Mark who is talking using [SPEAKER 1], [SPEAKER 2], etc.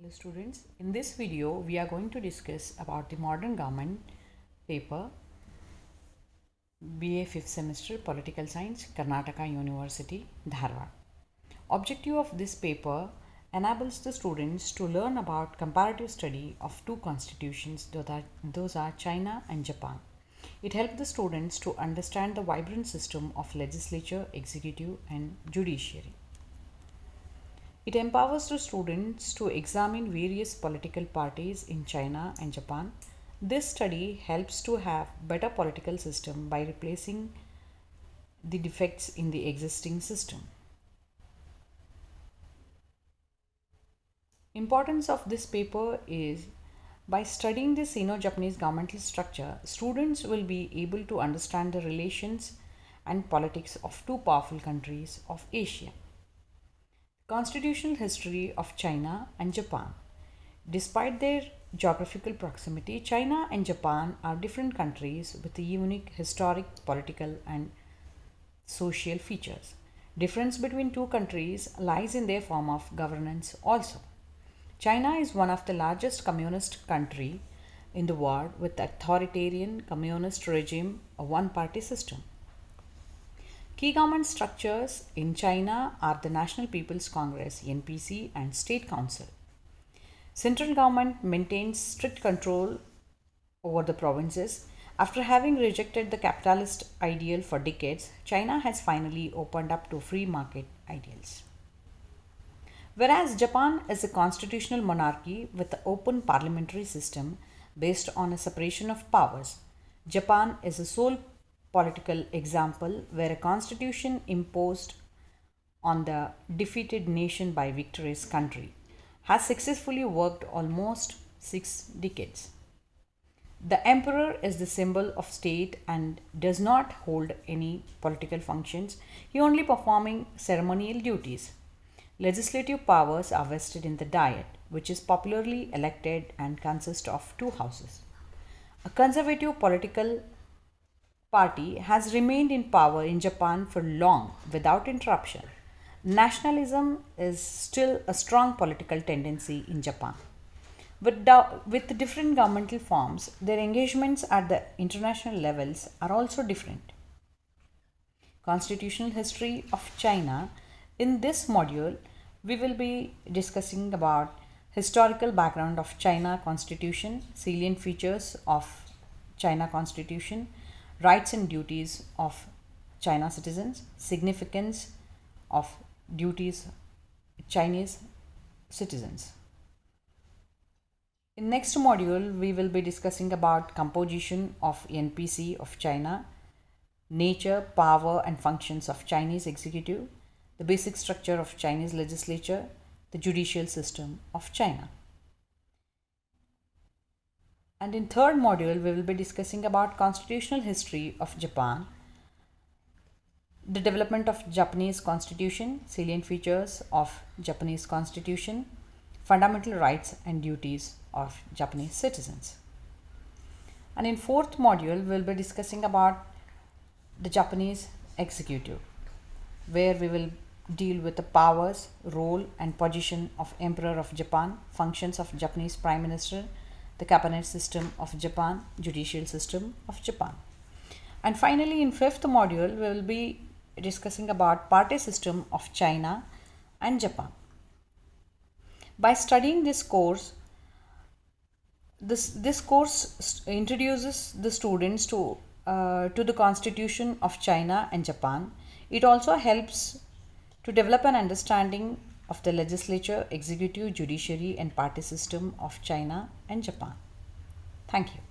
[SPEAKER 1] Hello students, in this video we are going to discuss about the modern government paper BA 5th semester Political Science, Karnataka University, Dharwad. Objective of this paper enables the students to learn about comparative study of two constitutions, those are China and Japan. It helps the students to understand the vibrant system of legislature, executive and judiciary. It empowers the students to examine various political parties in China and Japan. This study helps to have better political system by replacing the defects in the existing system. Importance of this paper is by studying the Sino-Japanese governmental structure, students will be able to understand the relations and politics of two powerful countries of Asia. Constitutional history of China and Japan. Despite their geographical proximity, China and Japan are different countries with unique historic, political, and social features. Difference between two countries lies in their form of governance also. China is one of the largest communist country in the world with authoritarian communist regime, a one-party system. Key government structures in China are the National People's Congress (NPC) and State Council. Central government maintains strict control over the provinces. After having rejected the capitalist ideal for decades, China has finally opened up to free market ideals. Whereas Japan is a constitutional monarchy with an open parliamentary system based on a separation of powers, Japan is a sole political example where a constitution imposed on the defeated nation by victorious country has successfully worked almost 6 decades. The emperor is the symbol of state and does not hold any political functions, he only performing ceremonial duties. Legislative powers are vested in the Diet, which is popularly elected and consists of two houses. A conservative political party has remained in power in Japan for long without interruption. Nationalism is still a strong political tendency in Japan. With different governmental forms, their engagements at the international levels are also different. Constitutional history of China. In this module, we will be discussing about historical background of China Constitution, salient features of China Constitution, rights and duties of China citizens, significance of duties Chinese citizens. In next module, we will be discussing about composition of NPC of China, nature, power and functions of Chinese executive, the basic structure of Chinese legislature, the judicial system of China. And in third module, we will be discussing about constitutional history of Japan, the development of Japanese constitution, salient features of Japanese constitution, fundamental rights and duties of Japanese citizens. And in fourth module, we will be discussing about the Japanese executive, where we will deal with the powers, role and position of Emperor of Japan, functions of Japanese Prime Minister, the cabinet system of Japan, judicial system of Japan. And finally, in fifth module, we will be discussing about party system of China and Japan. By studying this course, this course introduces the students to the constitution of China and Japan. It also helps to develop an understanding of the legislature, executive, judiciary and party system of China and Japan. Thank you.